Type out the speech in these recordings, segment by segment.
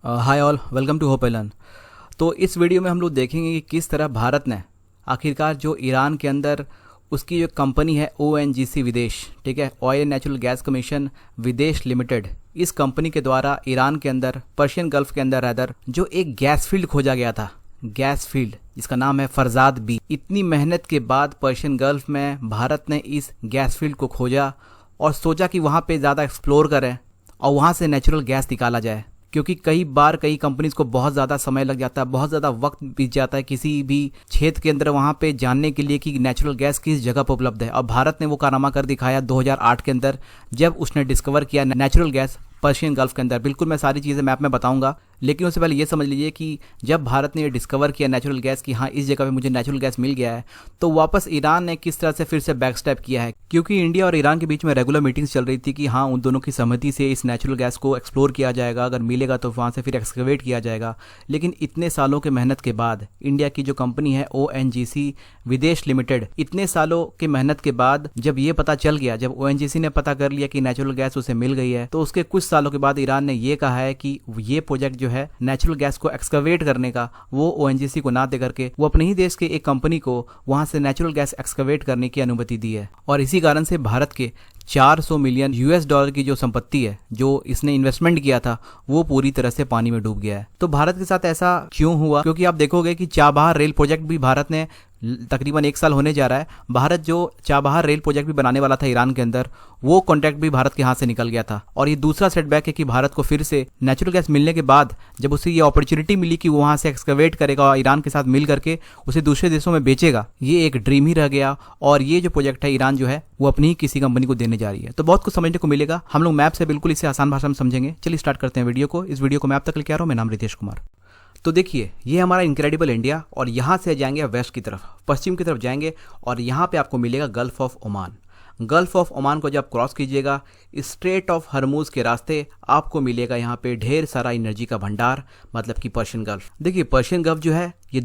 Hi all, welcome to hope I learn. तो इस video में हम लोग देखेंगे कि किस तरह भारत ने आखिरकार जो ईरान के अंदर उसकी जो कंपनी है ONGC विदेश, ठीक है, oil and natural gas commission विदेश लिमिटेड, इस कंपनी के द्वारा ईरान के अंदर, पर्शियन गल्फ के अंदर रैदर, जो एक गैस फील्ड खोजा गया था, गैस फील्ड जिसका नाम है फरजाद बी। इतनी मेहनत के बाद पर्शियन गल्फ में भारत ने इस गैस फील्ड को खोजा और सोचा कि वहाँ पे ज़्यादा एक्सप्लोर करें और वहाँ से नेचुरल गैस निकाला जाए, क्योंकि कई बार कई कंपनीज को बहुत ज़्यादा समय लग जाता है, बहुत ज़्यादा वक्त बीत जाता है किसी भी क्षेत्र के अंदर वहाँ पे जानने के लिए कि नेचुरल गैस किस जगह पर उपलब्ध है। और भारत ने वो कारनामा कर दिखाया 2008 के अंदर, जब उसने डिस्कवर किया नेचुरल गैस पर्शियन गल्फ के अंदर। बिल्कुल मैं सारी चीज़ें मैप में बताऊंगा, लेकिन उससे पहले ये समझ लीजिए कि जब भारत ने ये डिस्कवर किया नेचुरल गैस कि हाँ इस जगह पे मुझे नेचुरल गैस मिल गया है, तो वापस ईरान ने किस तरह से फिर से बैक स्टेप किया है। क्योंकि इंडिया और ईरान के बीच में रेगुलर मीटिंग्स चल रही थी कि हाँ उन दोनों की सहमति से इस नेचुरल गैस को एक्सप्लोर किया जाएगा, अगर मिलेगा तो वहाँ से फिर एक्सकवेट किया जाएगा। लेकिन इतने सालों के मेहनत के बाद इंडिया की जो कंपनी है ONGC विदेश लिमिटेड, इतने सालों की मेहनत के बाद जब ये पता चल गया, जब ONGC ने पता कर लिया कि नेचुरल गैस उसे मिल गई है, तो उसके कुछ सालों के बाद ईरान ने ये कहा है कि ये प्रोजेक्ट जो है नेचुरल गैस को एक्सकवेट करने का, वो ONGC को ना दे करके वो अपने ही देश के एक कंपनी को वहां से नेचुरल गैस एक्सकवेट करने की अनुमति दी है। और इसी कारण से भारत के 400 मिलियन US डॉलर की जो संपत्ति है, जो इसने इन्वेस्टमेंट किया था, वो पूरी तरह से पानी में डूब गया है। तो भारत के साथ ऐसा क्यों हुआ? क्योंकि आप देखोगे कि चाबहार रेल प्रोजेक्ट भी भारत ने, तकरीबन 1 साल होने जा रहा है, भारत जो चाबहार रेल प्रोजेक्ट भी बनाने वाला था ईरान के अंदर, वो कॉन्ट्रैक्ट भी भारत के हाथ से निकल गया था। और ये दूसरा सेटबैक है कि भारत को फिर से नेचुरल गैस मिलने के बाद जब उसे ये अपॉर्चुनिटी मिली कि वो वहां से एक्सकवेट करेगा और ईरान के साथ मिल करके उसे दूसरे देशों में बेचेगा, ये एक ड्रीम ही रह गया। और ये जो प्रोजेक्ट है ईरान जो है वो अपनी ही किसी कंपनी को देने जा रही है। तो बहुत कुछ समझने को मिलेगा, हम लोग मैप से बिल्कुल इसे आसान भाषा में समझेंगे। चलिए स्टार्ट करते हैं वीडियो को। इस वीडियो को मैप तक लेके आ रहा हूँ, मैं नाम रितेश कुमार। तो देखिए, ये हमारा इनक्रेडिबल इंडिया, और यहाँ से जाएंगे वेस्ट की तरफ, पश्चिम की तरफ जाएंगे, और यहाँ पे आपको मिलेगा gulf of Oman. Gulf of Oman को जब क्रॉस कीजिएगा, स्ट्रेट ऑफ हरमूज के रास्ते आपको मिलेगा यहाँ पे ढेर सारा एनर्जी का भंडार, मतलब कि पर्शियन गल्फ। देखिए, पर्शियन गल्फ जो है ये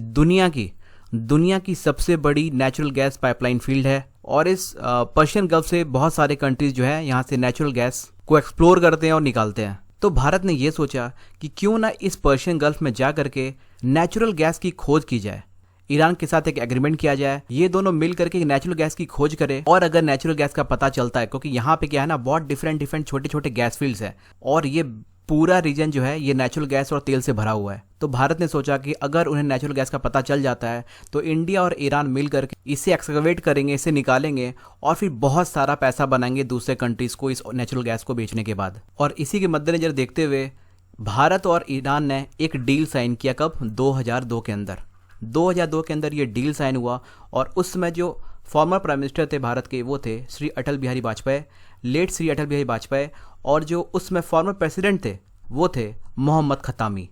दुनिया की सबसे बड़ी नेचुरल गैस पाइपलाइन फील्ड है। और इस पर्शियन गल्फ से बहुत सारे कंट्रीज जो है यहाँ से नेचुरल गैस को एक्सप्लोर करते हैं और निकालते हैं। तो भारत ने ये सोचा कि क्यों ना इस पर्शियन गल्फ में जा करके नेचुरल गैस की खोज की जाए, ईरान के साथ एक एग्रीमेंट किया जाए, ये दोनों मिल करके नेचुरल गैस की खोज करें। और अगर नेचुरल गैस का पता चलता है, क्योंकि यहाँ पे क्या है ना, बहुत डिफरेंट छोटे छोटे गैस फील्ड्स है, और ये पूरा रीजन जो है ये नेचुरल गैस और तेल से भरा हुआ है। तो भारत ने सोचा कि अगर उन्हें नेचुरल गैस का पता चल जाता है तो इंडिया और ईरान मिल करके इसे एक्सकवेट करेंगे, इसे निकालेंगे, और फिर बहुत सारा पैसा बनाएंगे दूसरे कंट्रीज को इस नेचुरल गैस को बेचने के बाद। और इसी के मद्देनजर देखते हुए भारत और ईरान ने एक डील साइन किया। कब? 2002 के अंदर। 2002 के अंदर ये डील साइन हुआ। और उस समय जो फॉर्मर प्राइम मिनिस्टर थे भारत के, वो थे श्री अटल बिहारी वाजपेयी, लेट श्री अटल बिहारी वाजपेयी। और जो उसमें फॉर्मर प्रेसिडेंट थे वो थे मोहम्मद खत्तामी।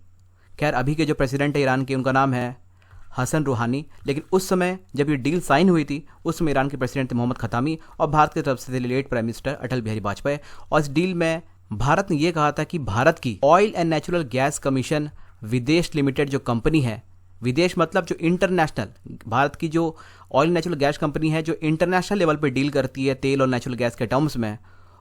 खैर, अभी के जो प्रेसिडेंट है ईरान के, उनका नाम है हसन रूहानी। लेकिन उस समय जब ये डील साइन हुई थी, उस समय ईरान के प्रेसिडेंट थे मोहम्मद खत्तामी, और भारत की तरफ से थे late prime minister Atal Bihari Vajpayee. और इस डील में भारत ने यह कहा था कि भारत की oil and natural gas commission विदेश लिमिटेड जो कंपनी है, विदेश मतलब जो इंटरनेशनल, भारत की जो ऑयल नेचुरल गैस कंपनी है जो इंटरनेशनल लेवल पे डील करती है तेल और नेचुरल गैस के टर्म्स में,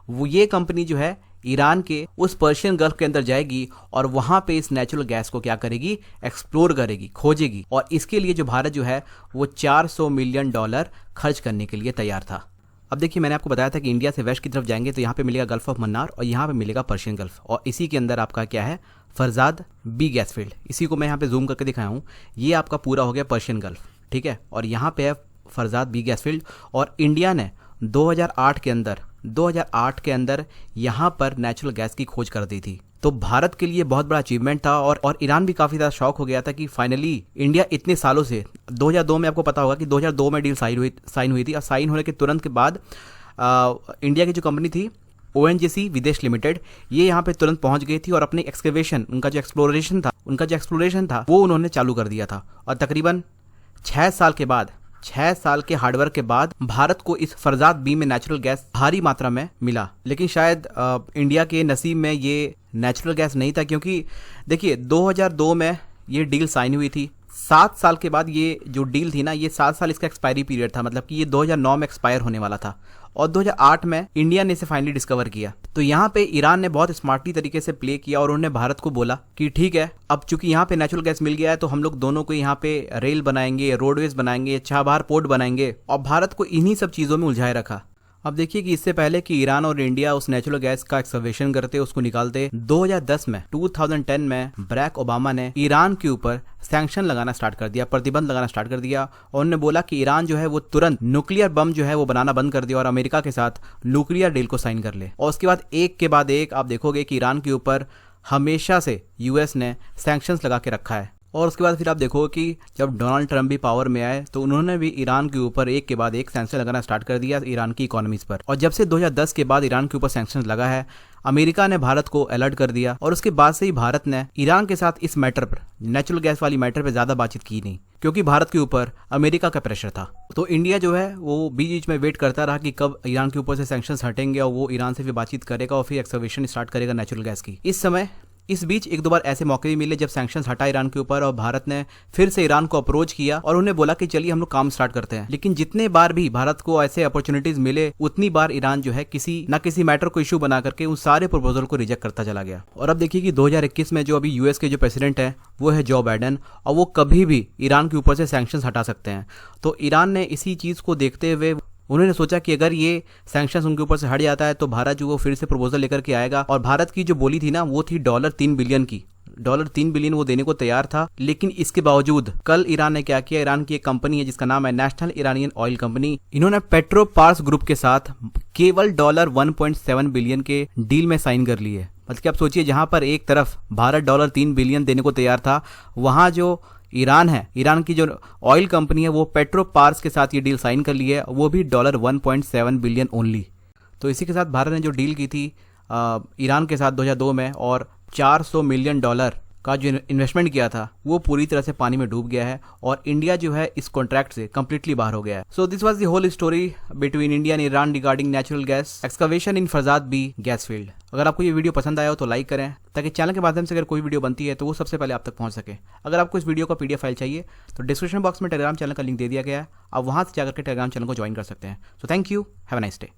वो ये कंपनी जो है ईरान के उस पर्शियन गल्फ के अंदर जाएगी और वहां पे इस नेचुरल गैस को क्या करेगी? एक्सप्लोर करेगी, खोजेगी। और इसके लिए जो भारत जो है वो 400 मिलियन डॉलर खर्च करने के लिए तैयार था। अब देखिए, मैंने आपको बताया था कि इंडिया से वेस्ट की तरफ जाएंगे तो यहाँ पे मिलेगा गल्फ ऑफ मन्नार, और यहाँ पे मिलेगा पर्शियन गल्फ, और इसी के अंदर आपका क्या है? Farzad B gas field. इसी को मैं यहाँ पे जूम करके दिखाया हूँ। ये आपका पूरा हो गया पर्शियन गल्फ, ठीक है, और यहाँ पे है फरजाद बी गैस फील्ड। और इंडिया ने 2008 के अंदर यहाँ पर नेचुरल गैस की खोज कर दी थी। तो भारत के लिए बहुत बड़ा अचीवमेंट था, और ईरान भी काफ़ी ज़्यादा शौक हो गया था कि फाइनली इंडिया इतने सालों से, 2002 में आपको पता होगा कि 2002 में डील साइन हुई थी, और साइन होने के तुरंत के बाद इंडिया की जो कंपनी थी ONGC विदेश लिमिटेड, ये यहाँ पे तुरंत पहुंच गई थी और अपनी एक्सकेवेशन, उनका जो एक्सप्लोरेशन था वो उन्होंने चालू कर दिया था। और तकरीबन 6 साल के हार्डवर्क के बाद भारत को इस फरजाद बी में नेचुरल गैस भारी मात्रा में मिला। लेकिन शायद इंडिया के नसीब में ये नेचुरल गैस नहीं था, क्योंकि देखिए 2002 में ये डील साइन हुई थी, 7 साल के बाद ये जो डील थी ना, ये 7 साल इसका एक्सपायरी पीरियड था, मतलब कि ये 2009 में एक्सपायर होने वाला था और 2008 में इंडिया ने इसे फाइनली डिस्कवर किया। तो यहाँ पे ईरान ने बहुत स्मार्टली तरीके से प्ले किया और उन्होंने भारत को बोला कि ठीक है, अब चूंकि यहाँ पे नेचुरल गैस मिल गया है तो हम लोग दोनों को यहाँ पे रेल बनाएंगे, रोडवेज बनाएंगे, चाबहार पोर्ट बनाएंगे, और भारत को इन्हीं सब चीज़ों में उलझाए रखा। अब देखिए कि इससे पहले कि ईरान और इंडिया उस नेचुरल गैस का एक्सकवेशन करते, उसको निकालते, 2010 में 2010 में बराक ओबामा ने ईरान के ऊपर सैंक्शन लगाना स्टार्ट कर दिया, प्रतिबंध लगाना स्टार्ट कर दिया, और उन्होंने बोला कि ईरान जो है वो तुरंत न्यूक्लियर बम जो है वो बनाना बंद कर दिया और अमेरिका के साथ न्यूक्लियर डील को साइन कर ले। और उसके बाद एक के बाद एक आप देखोगे कि ईरान के ऊपर हमेशा से यूएस ने सैंक्शंस लगा के रखा है। और उसके बाद फिर आप देखो कि जब डोनाल्ड ट्रंप भी पावर में आए तो उन्होंने भी ईरान के ऊपर एक के बाद एक सैंक्शन लगाना स्टार्ट कर दिया ईरान की इकोनॉमीज पर। और जब से 2010 के बाद ईरान के ऊपर सैंक्शन लगा है, अमेरिका ने भारत को अलर्ट कर दिया और उसके बाद से ही भारत ने ईरान के साथ इस मैटर पर, नेचुरल गैस वाली मैटर पर ज्यादा बातचीत की नहीं, क्योंकि भारत के ऊपर अमेरिका का प्रेशर था। तो इंडिया जो है वो बीच बीच में वेट करता रहा कि कब ईरान के ऊपर से सैंक्शंस हटेंगे और वो ईरान से फिर बातचीत करेगा और फिर एक्सकवेशन स्टार्ट करेगा नेचुरल गैस की। इस बीच एक दो बार ऐसे मौके भी मिले जब सैंक्शंस हटा ईरान के ऊपर और भारत ने फिर से ईरान को अप्रोच किया और उन्हें बोला कि चलिए हम लोग काम स्टार्ट करते हैं। लेकिन जितने बार भी भारत को ऐसे अपॉर्चुनिटीज मिले, उतनी बार ईरान जो है किसी ना किसी मैटर को इशू बना करके उन सारे प्रपोजल को रिजेक्ट करता चला गया। और अब देखिए कि 2021 में जो अभी यूएस के जो प्रेसिडेंट है वो है जो बाइडेन, और वो कभी भी ईरान के ऊपर से सैंक्शंस हटा सकते हैं। तो ईरान ने इसी चीज को देखते हुए उन्होंने सोचा कि अगर ये सैंक्शंस उनके ऊपर से हट जाता है तो भारत जो वो फिर से प्रपोजल लेकर के आएगा। और भारत की जो बोली थी ना वो थी $3 बिलियन की, $3 बिलियन वो देने को तैयार था। लेकिन इसके बावजूद कल ईरान ने क्या किया, ईरान की एक कंपनी है जिसका नाम है नेशनल इरानियन ऑयल कंपनी, इन्होंने पेट्रोपार्स ग्रुप के साथ केवल $1.7 बिलियन के डील में साइन कर लिए। मतलब कि आप सोचिए, जहां पर एक तरफ भारत $3 बिलियन देने को तैयार था, वहां जो ईरान है, ईरान की जो ऑयल कंपनी है वो पेट्रोपार्स के साथ ये डील साइन कर ली है, वो भी $1.7 बिलियन ओनली। तो इसी के साथ भारत ने जो डील की थी ईरान के साथ 2002 में और $400 मिलियन का जो इन्वेस्टमेंट किया था वो पूरी तरह से पानी में डूब गया है और इंडिया जो है इस कॉन्ट्रैक्ट से कंप्लीटली बाहर हो गया है। So this was the whole story between India and Iran regarding natural gas excavation in Farzad B gas field. अगर आपको ये वीडियो पसंद आया हो तो लाइक करें, ताकि चैनल के माध्यम से अगर कोई वीडियो बनती है तो वो सबसे पहले आप तक पहुंच सके। अगर आपको इस वीडियो का PDF फाइल चाहिए तो डिस्क्रिप्शन बॉक्स में टेलीग्राम चैनल का लिंक दे दिया गया है, आप वहां से जाकर के टेलीग्राम चैनल को ज्वाइन कर सकते हैं। So thank you, have a nice day.